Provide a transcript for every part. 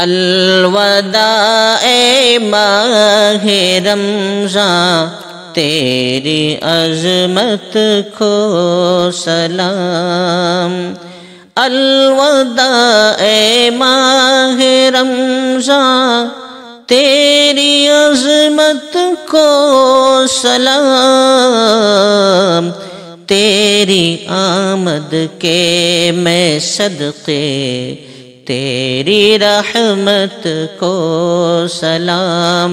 الوداع ماہ رمضان تیری عظمت کو سلام، الوداع ماہ رمضان تیری عظمت کو سلام، تیری آمد کے میں صدقے تیری رحمت کو سلام،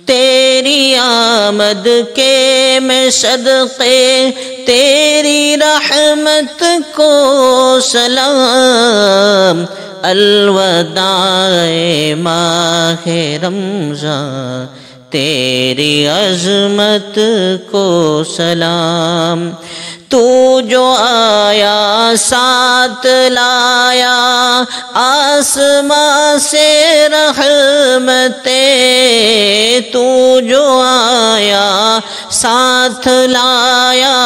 تیری آمد کے میں صدقے تیری رحمت کو سلام، الوداع ماہ رمضان تیری عظمت کو سلام، تو جو آیا ساتھ لایا آسمان سے رحمتیں، تو جو آیا ساتھ لایا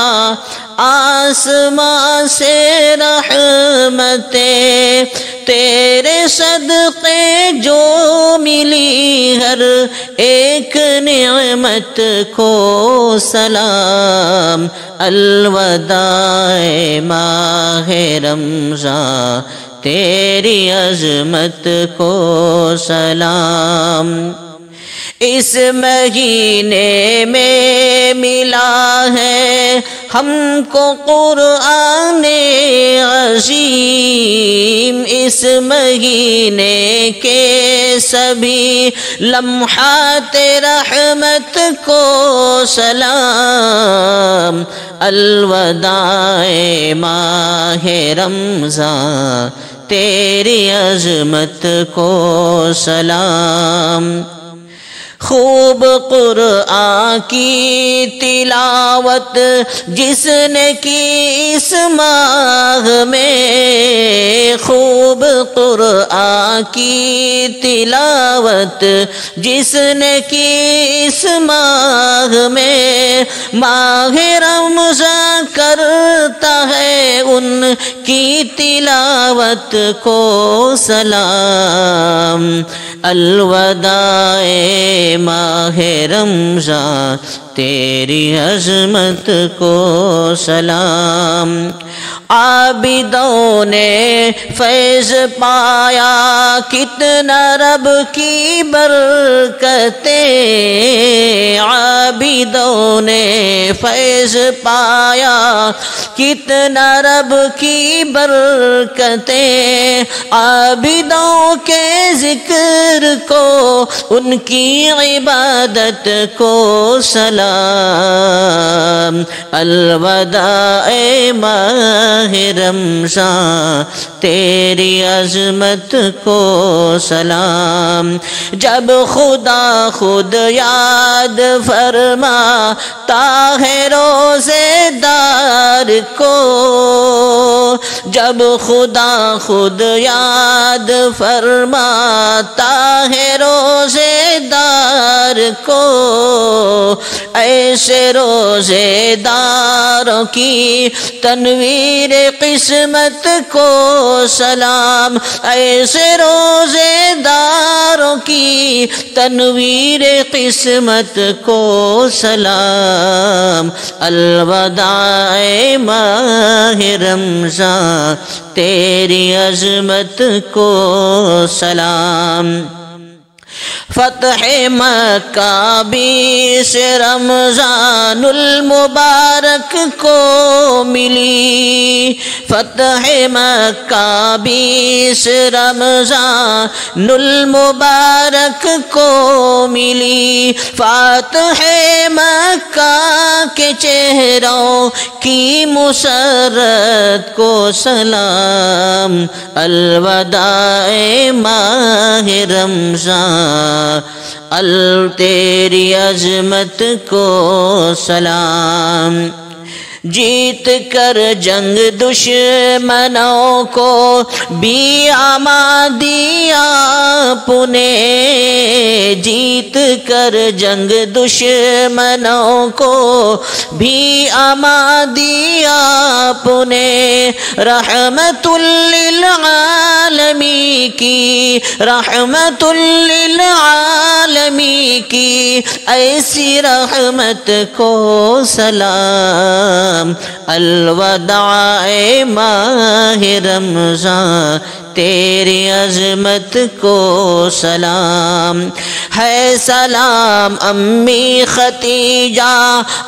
آسمان سے رحمتیں، تیرے صدقے جو ملی ہر ایک نعمت کو سلام، الوداع ماہ رمضان تیری عظمت کو سلام، اس مہینے میں ملا ہے ہم کو قرآن عظیم، اس مہینے کے سبھی لمحات رحمت کو سلام، الوداع ماہ رمضان تیری عظمت کو سلام، خوب قرآن کی تلاوت جس نے کی اس ماہ میں، خوب قرآن کی تلاوت جس نے کی اس ماہ میں، ماہ رمضان کرتا ہے ان کی تلاوت کو سلام، الوداع ماہ رمضان تیری عظمت کو سلام، عابدوں نے فیض پایا کتنا رب کی برکتیں، عابدوں نے فیض پایا کتنا رب کی برکتیں، عابدوں کے ذکر کو ان کی عبادت کو سلام، الوداع ماہ رمضان تیری عظمت کو سلام، جب خدا خود یاد فرماتا ہے روزے دار کو، جب خدا خود یاد فرماتا ہے روزے دار کو، ایسے روزے داروں کی تنویر قسمت کو سلام، ایسے روزے داروں کی تنویر قسمت کو سلام، الوداع ماہ رمضان تیری عظمت کو سلام، فتح مکہ 20 رمضان المبارک کو ملی، فتح مکہ 20 رمضان المبارک کو ملی، فاتح مکہ کے چہروں کی مسرت کو سلام، الوداع ماہ رمضان تیری عظمت کو سلام، جیت کر جنگ دشمنوں کو بھی اما دیا آپ نے، جیت کر جنگ دشمنوں کو بھی اما دیا آپ نے، رحمت للعالمین کی رحمت للعالمین کی ایسی رحمت کو سلام الوداع ماہ رمضان تیری عظمت کو سلام ہے سلام امی ختیجہ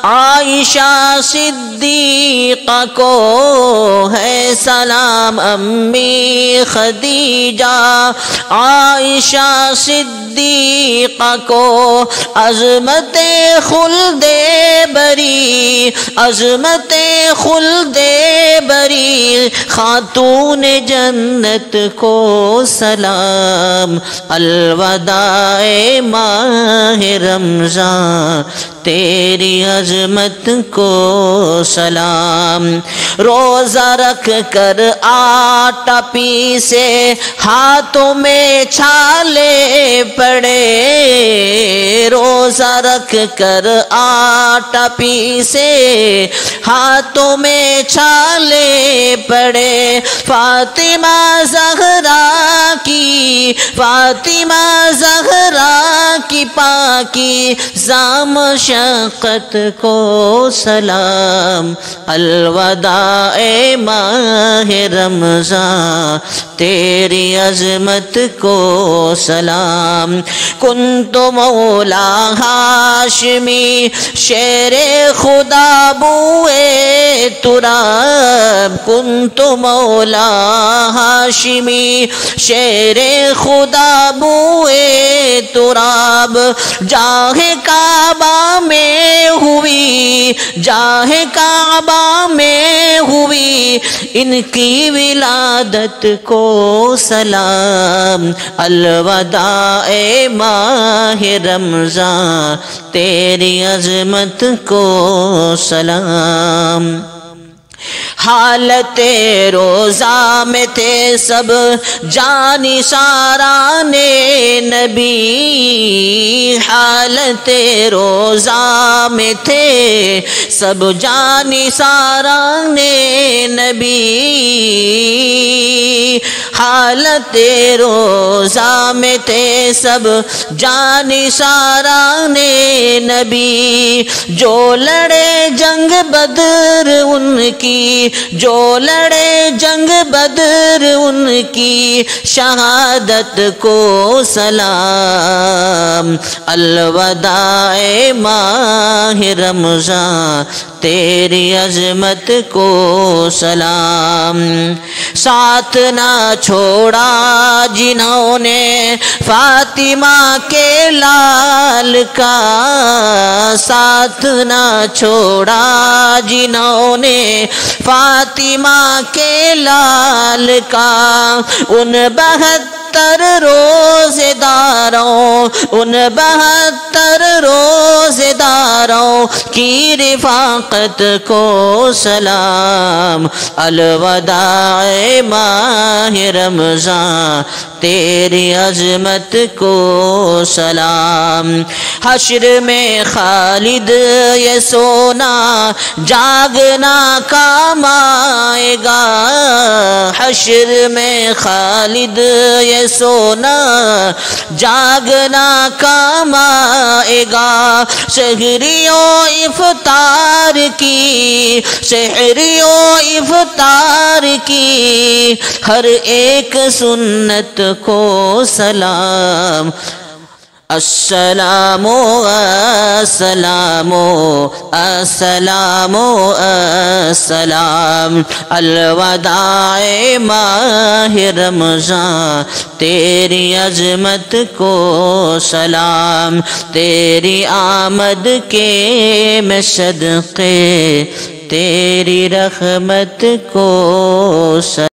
عائشہ صدیقہ کو ہے سلام امی خدیجہ عائشہ صدیقہ کو عظمت خلد بری عظمت خلد بری خاتون جنت کو سلام الوداع ماہ رمضان تیری عظمت کو سلام روزہ رکھ کر آٹا پیسے ہاتھوں میں چھالے پڑے روزہ رکھ کر آٹا پیسے ہاتھوں میں چھالے پڑے فاطمہ زہرا کی پاکی زام شقت کو سلام الوداع ماہ رمضان تیری عظمت کو سلام کنت مولا ہاشمی شیر خدا بوئے تراب کنت مولا ہاشمی شیر خدا بوئے تراب جاہ کعبہ میں ہوئی جاہ کعبہ میں ہوئی ان کی ولادت کو سلام الوداع ماہ رمضان تیری عظمت کو سلام حالت روزہ میں تھے سب جانثاران نبی حالت روزہ میں تھے سب جانثاران نبی حالت روزہ میں تھے سب جانثاران نبی جو لڑے جنگ بدر ان کی جو لڑے جنگ بدر ان کی شہادت کو سلام الوداع ماہ رمضان تیری عظمت کو سلام ساتھ نہ چھوڑا جنہوں نے فاطمہ کے لال کا ساتھ نہ چھوڑا جنہوں نے فاطمہ کے لال کا ان 72 روزے داروں ان 72 روزے داروں کی رفاقت کو سلام الوداع ماہ رمضان تیری عظمت کو سلام حشر میں خالد یہ سونا جاگنا کام آئے گا حشر میں خالد یہ سونا جاگنا کام آئے گا سحریوں افطار کی سحریوں افطار کی ہر ایک سنت کو سلام السلام السلام السلام السلام الوداع ماہ رمضان تیری عظمت کو سلام تیری آمد کے میں صدقے تیری رحمت کو سلام